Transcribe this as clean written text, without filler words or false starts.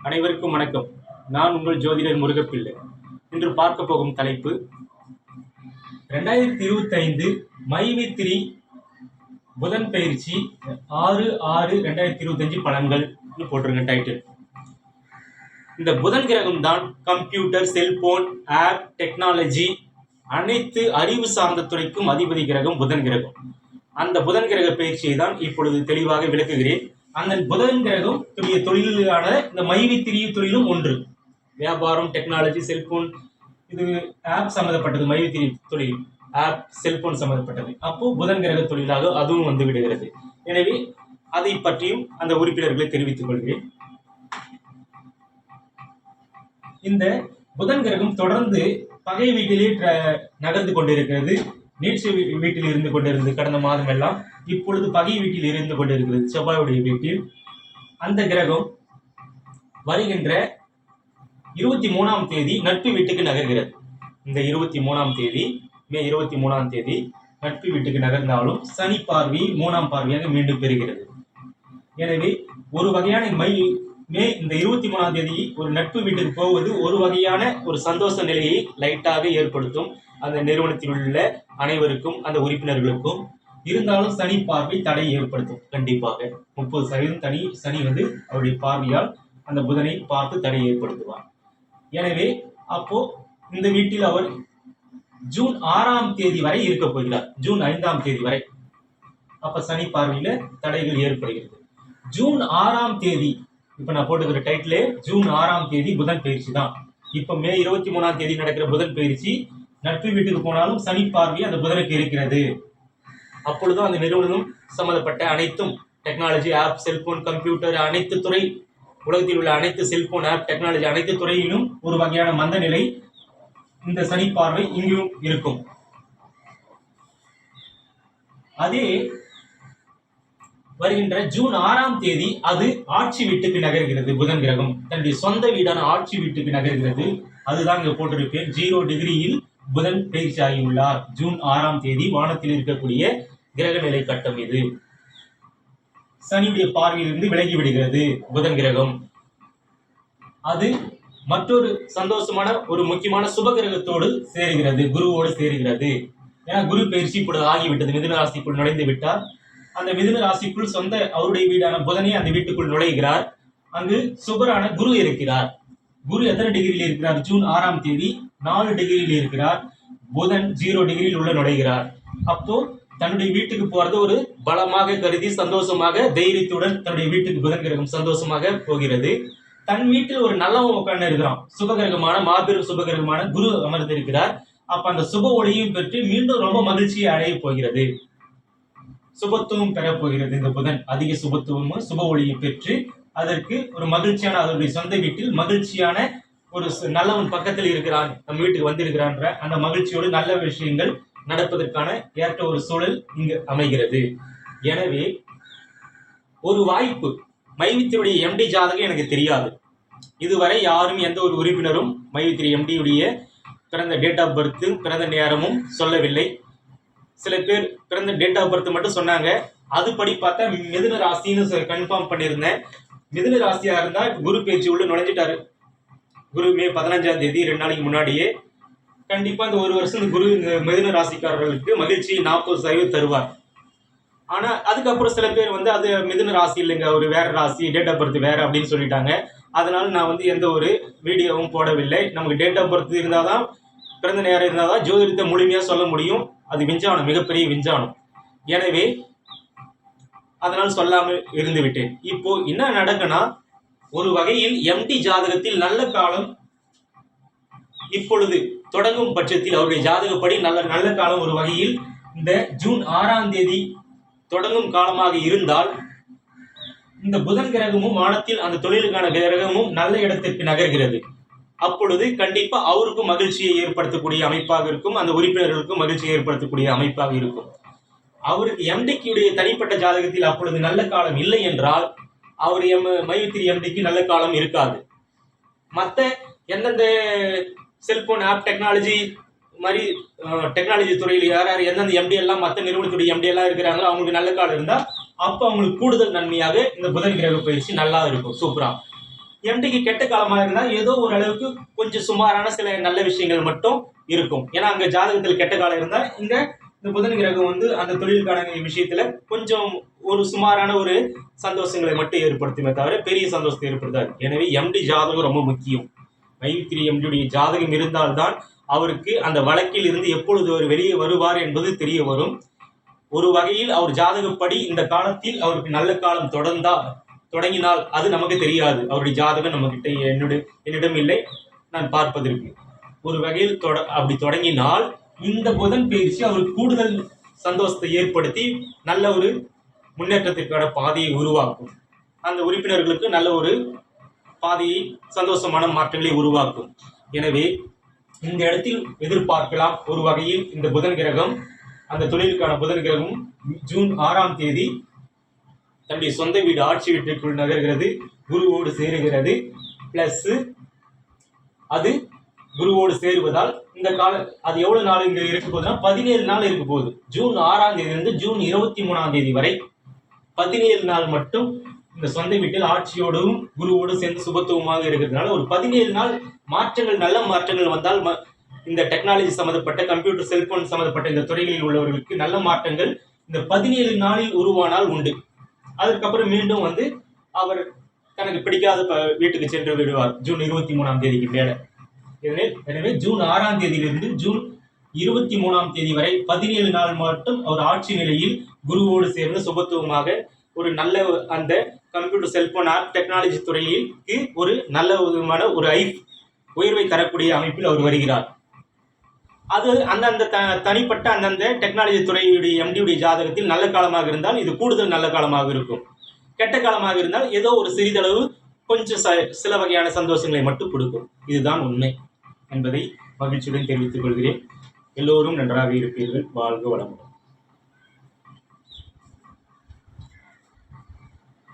அனைவருக்கும் வணக்கம். நான் உங்கள் ஜோதிடர் முருகப்பிள்ளை. இன்று பார்க்க போகும் தலைப்பு 2025 மை-3 புதன் பயிற்சி 6/6/2025 பலன்கள் போட்டிருங்க டைட்டில். இந்த புதன் கிரகம் தான் கம்ப்யூட்டர், செல்போன், ஆப், டெக்னாலஜி அனைத்து அறிவு சார்ந்த துறைக்கும் அதிபதி கிரகம் புதன் கிரகம். அந்த புதன் கிரக பயிற்சியை தான் இப்பொழுது தெளிவாக விளக்குகிறேன். அந்த புதன் கிரகம் தொழிலான இந்த மை-3 தொழிலும் ஒன்று. வியாபாரம், டெக்னாலஜி, செல்போன், இது ஆப் சம்பந்தப்பட்டது. மை-3 தொழில் ஆப், செல்போன் சம்பந்தப்பட்டது. அப்போ புதன் கிரக தொழிலாக அதுவும் வந்து விடுகிறது. எனவே அதை பற்றியும் அந்த உறுப்பினர்களை தெரிவித்துக் கொள்கிறேன். இந்த புதன் கிரகம் தொடர்ந்து பகை வீட்டிலே நகர்ந்து கொண்டிருக்கிறது. நீட்சி வீட்டில் இருந்து கொண்டிருந்தது கடந்த மாதம் எல்லாம். இப்பொழுது பகை வீட்டில் இருந்து கொண்டிருக்கிறது, செவ்வாயுடைய வீட்டில். அந்த கிரகம் வருகின்ற 23ஆம் தேதி நட்பு வீட்டுக்கு நகர்கிறது. இந்த 23ஆம் தேதி, மே 23ஆம் தேதி நட்பு வீட்டுக்கு நகர்ந்தாலும் சனி பார்வை 3ஆம் பார்வையாக மீண்டும் பெறுகிறது. எனவே ஒரு வகையான இந்த 23ஆம் தேதி ஒரு நட்பு வீட்டுக்கு போவது ஒரு வகையான ஒரு சந்தோஷ நிலையை லைட்டாக ஏற்படுத்தும் அந்த நிறுவனத்தில் உள்ள அனைவருக்கும், அந்த உறுப்பினர்களுக்கும். இருந்தாலும் சனி பார்வை தடை ஏற்படுத்தும். கண்டிப்பாக 30% சனி வந்து அவருடைய பார்வையால் அந்த புதனை பார்த்து தடை ஏற்படுத்துவார். எனவே அப்போ இந்த வீட்டில் அவர் ஜூன் 6ஆம் தேதி வரை இருக்க போகிறார். ஜூன் 5ஆம் தேதி வரை. அப்ப சனி பார்வையில தடைகள் ஏற்படுகிறது. ஜூன் 6ஆம் தேதி, இப்ப நான் போட்டுக்கிற டைட்டிலே ஜூன் 6ஆம் தேதி புதன் பயிற்சி தான். இப்ப மே 23ஆம் தேதி நடக்கிற புதன் பயிற்சி நட்பு வீட்டுக்கு போனாலும் சனி பார்வை அந்த புதனுக்கு இருக்கிறது. அப்பொழுதும் அந்த நிறுவனம் சம்பந்தப்பட்ட அனைத்தும் டெக்னாலஜி, ஆப், செல்போன், கம்ப்யூட்டர், அனைத்து துறை, உலகத்தில் உள்ள அனைத்து செல்போன், ஆப், டெக்னாலஜி அனைத்து துறையிலும் ஒரு வகையான மந்த நிலை இந்த சனி பார்வை இங்கும் இருக்கும். அதே வருகின்ற ஜூன் 6ஆம் தேதி அது ஆட்சி வீட்டுக்கு நகர்கிறது. புதன் கிரகம் தன்னுடைய சொந்த வீடான ஆட்சி வீட்டுக்கு நகர்கிறது. அதுதான் இங்க போட்டிருப்பேன். 0 டிகிரியில் புதன் பயிற்சி ஆகியுள்ளார். ஜூன் 6ஆம் தேதி வானத்தில் இருக்கக்கூடிய கிரக நிலை கட்டம் இது. சனியுடைய பார்வையிலிருந்து விலகி விடுகிறது புதன் கிரகம். அது மற்றொரு சந்தோஷமான ஒரு முக்கியமான சுப கிரகத்தோடு சேருகிறது, குருவோடு சேருகிறது. ஏன்னா குரு பயிற்சி இப்பொழுது ஆகிவிட்டது. மிதுன ராசிக்குள் நுழைந்து விட்டார். அந்த மிதுன ராசிக்குள் சொந்த அவருடைய வீடான புதனே அந்த வீட்டுக்குள் நுழைகிறார். அங்கு சுபரான குரு இருக்கிறார். குரு எத்தனை டிகிரியில் இருக்கிறார்? ஜூன் 6ஆம் தேதி 4 டிகிரியில் இருக்கிறார். புதன் 0 டிகிரியில் உள்ள நுழைகிறார். அப்போ தன்னுடைய வீட்டுக்கு போறது ஒரு பலமாக கருதி சந்தோஷமாக தைரியத்துடன் தன்னுடைய வீட்டுக்கு புதன் கிரகம் சந்தோஷமாக போகிறது. தன் வீட்டில் ஒரு நல்லவன் உட்கார்ந்து இருக்கிறான். சுபகிரகமான மாபெரும் சுபகிரகமான குரு அமர்ந்திருக்கிறார். அப்ப அந்த சுப ஒளியும் பெற்று மீண்டும் ரொம்ப மகிழ்ச்சியை அடைய போகிறது. சுபத்துவம் பெற போகிறது. இந்த புதன் அதிக சுபத்துவமும் சுப ஒளியை பெற்று அதற்கு ஒரு மகிழ்ச்சியான, அதனுடைய சொந்த வீட்டில் மகிழ்ச்சியான ஒரு நல்லவன் பக்கத்தில் இருக்கிறான், நம்ம வீட்டுக்கு வந்திருக்கிறான்ற அந்த மகிழ்ச்சியோடு நல்ல விஷயங்கள் நடப்பதற்கான ஏற்ற ஒரு சூழல் இங்கு அமைகிறது. எனவே ஒரு வாய்ப்பு, மை-3 எம்டி ஜாதகம் எனக்கு தெரியாது. இதுவரை யாரும் எந்த ஒரு உறுப்பினரும் மை-3 எம்டியுடைய பிறந்த டேட் ஆஃப் பர்த், பிறந்த நேரமும் சொல்லவில்லை. சில பேர் பிறந்த டேட் ஆஃப் பர்த் மட்டும் சொன்னாங்க. அதுபடி பார்த்தா மிதுன ராசின்னு கன்ஃபார்ம் பண்ணியிருந்தேன். மிதுன ராசியா இருந்தா குரு பயிற்சி உள்ள நுழைஞ்சிட்டாரு. குரு மே 15ஆம் தேதி 2 நாளைக்கு முன்னாடியே. கண்டிப்பா இந்த ஒரு வருஷம் இந்த குரு இந்த மிதுன ராசிக்காரர்களுக்கு மகிழ்ச்சி 40% தருவார். ஆனா அதுக்கப்புறம் சில பேர் வந்து அது மிதுன ராசி இல்லைங்க, ஒரு வேற ராசி, டேட் ஆஃப் பர்த் வேற அப்படின்னு சொல்லிட்டாங்க. அதனால நான் வந்து எந்த ஒரு வீடியோவும் போடவில்லை. நமக்கு டேட் ஆஃப் பர்த் இருந்தாதான், பிறந்த நேரம் இருந்தாதான் ஜோதிடத்தை முழுமையா சொல்ல முடியும். அது விஞ்ஞானம், மிகப்பெரிய விஞ்ஞானம். எனவே அதனால் சொல்லாமல் இருந்து விட்டேன். இப்போ என்ன நடக்குன்னா, ஒரு வகையில் எம்டி ஜாதகத்தில் நல்ல காலம் இப்பொழுது தொடங்கும் பட்சத்தில் அவருடைய ஜாதகப்படி நல்ல காலம் ஒரு வகையில் இந்த ஜூன் 6ஆம் தேதி தொடங்கும் காலமாக இருந்தால், இந்த புதன் கிரகமும் வானத்தில் அந்த தொழிலுக்கான கிரகமும் நல்ல இடத்திற்கு நகர்கிறது. அப்பொழுது கண்டிப்பா அவருக்கும் மகிழ்ச்சியை ஏற்படுத்தக்கூடிய அமைப்பாக இருக்கும், அந்த உறுப்பினர்களுக்கும் மகிழ்ச்சியை ஏற்படுத்தக்கூடிய அமைப்பாக இருக்கும். அவருக்கு எம்டிக்குடைய தனிப்பட்ட ஜாதகத்தில் அப்பொழுது நல்ல காலம் இல்லை என்றால் அவர் மை-3 எம்டிக்கு நல்ல காலம் இருக்காது. மற்ற எந்தெந்த செல்போன், ஆப், டெக்னாலஜி மாதிரி டெக்னாலஜி துறையில் யார் யார் எந்தெந்த எம்டி எல்லாம் மற்ற நிறுவனத்துடைய எம்டி எல்லாம் இருக்கிறாங்களோ அவங்களுக்கு நல்ல காலம் இருந்தால் அப்போ அவங்களுக்கு கூடுதல் நன்மையாக இந்த புதன் கிரக பயிற்சி நல்லா இருக்கும், சூப்பரா. எம்டிக்கு கெட்ட காலமா இருந்தா ஏதோ ஓரளவுக்கு கொஞ்சம் சுமாரான சில நல்ல விஷயங்கள் மட்டும் இருக்கும். ஏன்னா அங்க ஜாதகத்தில் கெட்ட காலம் இருந்தா இங்க இந்த புதன் கிரகம் வந்து அந்த தொழிலுக்கான விஷயத்துல கொஞ்சம் ஒரு சுமாரான ஒரு சந்தோஷங்களை மட்டும் ஏற்படுத்துமே தவிர பெரிய சந்தோஷத்தை ஏற்படுத்தாது. எனவே எம்டி ஜாதகம் ரொம்ப முக்கியம். 5-3 எம்டியுடைய ஜாதகம் இருந்தால்தான் அவருக்கு அந்த வழக்கில் இருந்து எப்பொழுது அவர் வெளியே வருவார் என்பது தெரிய வரும். ஒரு வகையில் அவர் ஜாதகப்படி இந்த காலத்தில் அவருக்கு நல்ல காலம் தொடங்கினால் அது நமக்கு தெரியாது. அவருடைய ஜாதகம் நம்ம கிட்ட என்னிடம் இல்லை, நான் பார்ப்பதற்கு. ஒரு வகையில் அப்படி தொடங்கினால் இந்த புதன் பயிற்சி அவருக்கு கூடுதல் சந்தோஷத்தை ஏற்படுத்தி நல்ல ஒரு முன்னேற்றத்திற்கான பாதையை உருவாக்கும். அந்த உறுப்பினர்களுக்கு நல்ல ஒரு பாதையை சந்தோஷமான மாற்றங்களை உருவாக்கும். எனவே இந்த இடத்தில் எதிர்பார்க்கலாம் ஒரு வகையில் இந்த புதன் கிரகம் அந்த தொழிலுக்கான புதன் கிரகம் ஜூன் 6ஆம் தேதி தன்னுடைய சொந்த வீடு ஆட்சி வீட்டிற்குள் நகர்கிறது, குருவோடு சேருகிறது. பிளஸ் அது குருவோடு சேருவதால் இந்த கால அது எவ்வளவு நாள் இங்க இருக்க போகுதுன்னா 17 நாள் இருக்க போகுது. ஜூன் 6ஆம் தேதியிலிருந்து ஜூன் 23ஆம் தேதி வரை 17 நாள் மட்டும் இந்த சொந்த வீட்டில் ஆட்சியோடும் குருவோடும் சேர்ந்து சுபத்துவமாக இருக்கிறதுனால ஒரு 17 நாள் மாற்றங்கள், நல்ல மாற்றங்கள் வந்தால் இந்த டெக்னாலஜி சம்பந்தப்பட்ட கம்ப்யூட்டர் செல்போன் சம்பந்தப்பட்ட இந்த துறைகளில் உள்ளவர்களுக்கு நல்ல மாற்றங்கள் இந்த 17 நாளில் உருவானால் உண்டு. அதற்கப்புறம் மீண்டும் வந்து அவர் தனக்கு பிடிக்காத வீட்டுக்கு சென்று விடுவார் ஜூன் 23ஆம் தேதிக்கு மேல. எனவே ஜூன் 6ஆம் தேதியிலிருந்து ஜூன் 23ஆம் தேதி வரை 17 நாள் மட்டும் அவர் ஆட்சி நிலையில் குருவோடு சேர்ந்து சுபத்துவமாக ஒரு நல்ல அந்த கம்ப்யூட்டர் செல்போன் ஆப் டெக்னாலஜி துறைக்கு ஒரு நல்ல விதமான ஒரு உயர்வை தரக்கூடிய அமைப்பில் அவர் வருகிறார். அது அந்தந்த தனிப்பட்ட அந்தந்த டெக்னாலஜி துறையுடைய எம்டியுடைய ஜாதகத்தில் நல்ல காலமாக இருந்தால் இது கூடுதல் நல்ல காலமாக இருக்கும். கெட்ட காலமாக இருந்தால் ஏதோ ஒரு சிறிதளவு கொஞ்சம் சில வகையான சந்தோஷங்களை மட்டும் கொடுக்கும். இதுதான் உண்மை என்பதை மகிழ்ச்சியுடன் தெரிவித்துக் கொள்கிறேன். எல்லோரும் நன்றாக இருப்பீர்கள். வாழ்க வளமுடன்.